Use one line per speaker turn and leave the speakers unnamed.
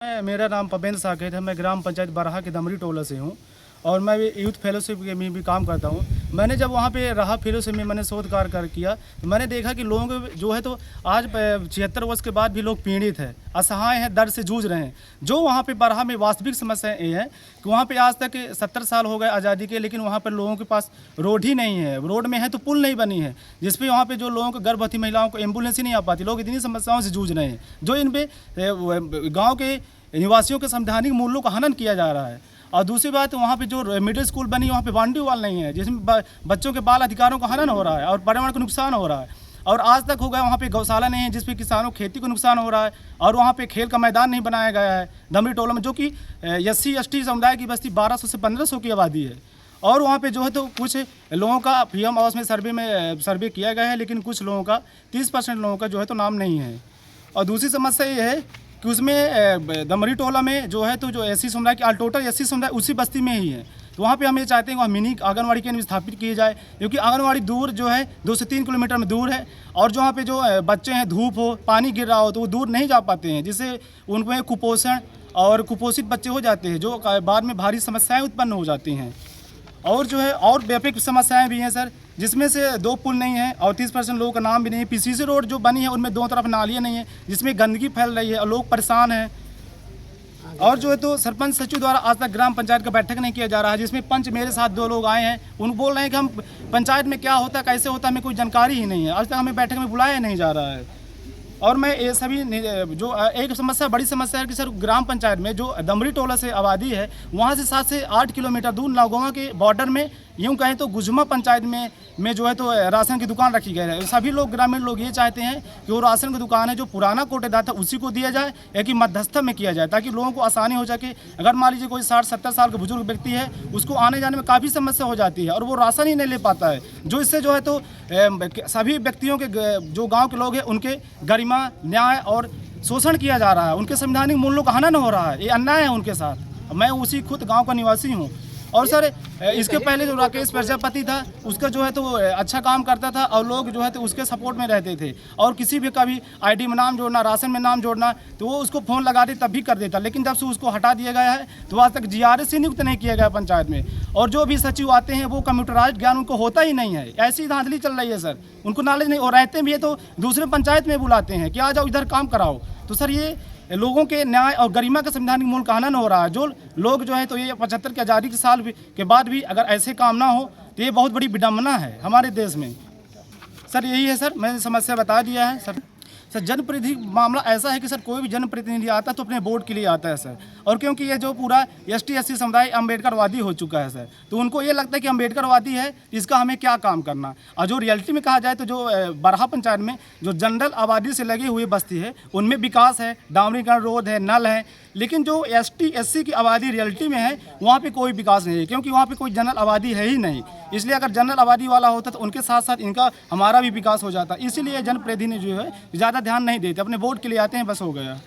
मेरा नाम पवेंद्र साकेत है। मैं ग्राम पंचायत बरहा के दमरी टोला से हूँ और मैं यूथ फेलोशिप में भी काम करता हूँ। मैंने जब वहाँ पे रहा फेलोशिप में मैंने शोध कार्य किया तो मैंने देखा कि लोग जो है तो आज 76 वर्ष के बाद भी लोग पीड़ित हैं, असहाय हैं, दर्द से जूझ रहे हैं। जो वहाँ पे बरहा में वास्तविक समस्या ये है कि वहाँ पे आज तक 70 साल हो गए आज़ादी के, लेकिन वहाँ पर लोगों के पास रोड ही नहीं है। रोड में है तो पुल नहीं बनी है, जिसपे वहाँ पे जो लोगों को गर्भवती महिलाओं को एम्बुलेंस ही नहीं आ पाती। लोग इतनी समस्याओं से जूझ रहे हैं जो इन पे गाँव के निवासियों के संवैधानिक मूल्यों का हनन किया जा रहा है। और दूसरी बात, वहाँ पे जो मिडिल स्कूल बनी वहाँ पे बाउंड्री वॉल नहीं है, जिसमें बच्चों के बाल अधिकारों का हनन हो रहा है और पर्यावरण को नुकसान हो रहा है। और आज तक हो गया वहाँ पे गौशाला नहीं है, जिसपे किसानों की खेती को नुकसान हो रहा है। और वहाँ पे खेल का मैदान नहीं बनाया गया है दमरी टोला में, जो कि SC/ST समुदाय की बस्ती 1200 से 1500 की आबादी है। और वहाँ पे जो है तो कुछ लोगों का PM आवास में सर्वे किया गया है, लेकिन कुछ लोगों का 30% लोगों का जो है तो नाम नहीं है। और दूसरी समस्या ये है कि उसमें दमरी टोला में जो है तो जो SC समुदाय की टोटल SC समुदाय उसी बस्ती में ही है। तो वहाँ पे हम ये चाहते हैं कि वहाँ मिनी आंगनवाड़ी केंद्र स्थापित किए जाए, क्योंकि आंगनवाड़ी दूर जो है 2 से 3 किलोमीटर में दूर है। और जो वहाँ पे जो बच्चे हैं, धूप हो, पानी गिर रहा हो तो वो दूर नहीं जा पाते हैं, जिससे उनमें कुपोषण और कुपोषित बच्चे हो जाते हैं, जो बाद में भारी समस्याएँ उत्पन्न हो जाती हैं। और जो है और व्यापक समस्याएं भी हैं सर, जिसमें से 2 पुल नहीं है और 30% लोगों का नाम भी नहीं है। PCC रोड जो बनी है उनमें 2 तरफ नालियाँ नहीं है, जिसमें गंदगी फैल रही है और लोग परेशान हैं। और जो है तो सरपंच सचिव द्वारा आज तक ग्राम पंचायत का बैठक नहीं किया जा रहा है, जिसमें पंच मेरे साथ 2 लोग आए हैं। उन बोल रहे हैं कि हम पंचायत में क्या होता है, कैसे होता है, हमें कोई जानकारी ही नहीं है। आज तक हमें बैठक में बुलाया नहीं जा रहा है। और मैं ये सभी जो एक समस्या, बड़ी समस्या है कि सर ग्राम पंचायत में जो दमरी टोला से आबादी है, वहाँ से 7 से 8 किलोमीटर दूर नागौवा के बॉर्डर में यूँ कहें तो गुजमा पंचायत में जो है तो राशन की दुकान रखी गई है। सभी लोग, ग्रामीण लोग ये चाहते हैं कि वो राशन की दुकान है जो पुराना कोटेदार था उसी को दिया जाए, या कि मध्यस्थता में किया जाए, ताकि लोगों को आसानी हो सके। अगर मान लीजिए कोई 60-70 साल का बुजुर्ग व्यक्ति है, उसको आने जाने में काफ़ी समस्या हो जाती है और वो राशन ही नहीं ले पाता है, जो इससे जो है तो सभी व्यक्तियों के जो गाँव के लोग हैं उनके गरिमा, न्याय और शोषण किया जा रहा है। उनके संवैधानिक मूल्यों का हनन हो रहा है, ये अन्याय है उनके साथ। मैं उसी खुद गांव का निवासी हूं। और सर इसके पहले जो राकेश प्रजापति था, उसका जो है तो अच्छा काम करता था और लोग जो है तो उसके सपोर्ट में रहते थे। और किसी भी कभी ID में नाम जोड़ना, राशन में नाम जोड़ना, तो वो उसको फ़ोन लगाते तब भी कर देता। लेकिन जब से उसको हटा दिया गया है तो आज तक GRS ही नियुक्त नहीं किया गया पंचायत में। और जो भी सचिव आते हैं वो कंप्यूटराइज्ड ज्ञान उनको होता ही नहीं है। ऐसी धांधली चल रही है सर, उनको नॉलेज नहीं, और रहते भी है तो दूसरे पंचायत में बुलाते हैं कि आ जाओ इधर काम कराओ। तो सर ये लोगों के न्याय और गरिमा के संवैधानिक मूल्य का हनन हो रहा है। जो लोग जो है तो ये 75 के आज़ादी के साल के बाद भी अगर ऐसे काम ना हो तो ये बहुत बड़ी विडम्बना है हमारे देश में। सर यही है सर, मैंने समस्या बता दिया है सर। जनप्रतिनिधि मामला ऐसा है कि सर कोई भी जनप्रतिनिधि आता है तो अपने वोट के लिए आता है सर। और क्योंकि ये जो पूरा ST/SC समुदाय अम्बेडकरवादी हो चुका है सर, तो उनको ये लगता है कि अम्बेडकरवादी है, इसका हमें क्या काम करना। और जो रियलिटी में कहा जाए तो जो बरहा पंचायत में जो जनरल आबादी से लगी हुई बस्ती है उनमें विकास है, डामरीकरण रोड है, नल है। लेकिन जो ST/SC की आबादी रियलिटी में है वहाँ पे कोई विकास नहीं है, क्योंकि वहाँ पे कोई जनरल आबादी है ही नहीं। इसलिए अगर जनरल आबादी वाला होता तो उनके साथ साथ इनका हमारा भी विकास हो जाता। इसीलिए जनप्रतिनिधि जो है ज़्यादा ध्यान नहीं देते, अपने वोट के लिए आते हैं, बस हो गया।